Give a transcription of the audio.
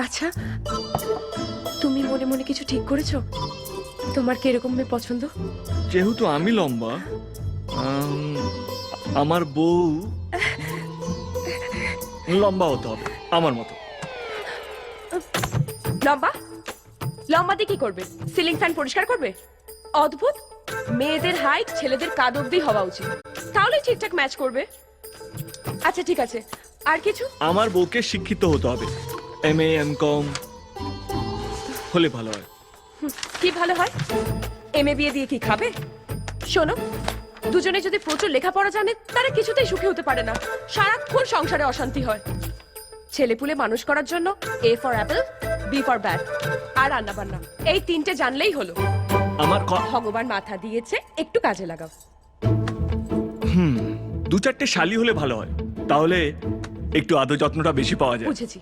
আচ্ছা, তুমি মনে মনে কিছু ঠিক করেছো? তোমার কিরকম মেয়ে পছন্দ? যেহেতু আমি লম্বা, আমার বউ লম্বা হতে হবে আমার মতো। লম্বা? লম্বা দিয়ে কি করবে? সিলিং ফ্যান পরিষ্কার করবে? অদ্ভুত, মেয়েদের হাইট ছেলেদের কাঁধ অব্দি হওয়া উচিত, তাহলে ঠিকঠাক ম্যাচ করবে। আচ্ছা ঠিক আছে, আর কিছু? আমার বউকে শিক্ষিত হতে হবে, MA MCom হলে ভালো হয়। কি ভালো হয়? এমএ বিয়ে দিয়ে কি খাবে? শোনো, দুজনে যদি প্রচুর লেখাপড়া জানে তারা কিছুতেই সুখী হতে পারে না, সারাক্ষণ সংসারে অশান্তি হয়। ছেলেপুলে মানুষ করার জন্য A for apple, B for bat, আর রান্না বান্না এই তিনটে জানলেই হলো। আমার ভগবান মাথা দিয়েছে, একটু কাজে লাগাও। 2-4টে শালি হলে ভালো হয়, তাহলে একটু আদর যত্নটা বেশি পাওয়া যায়। বুঝেছি।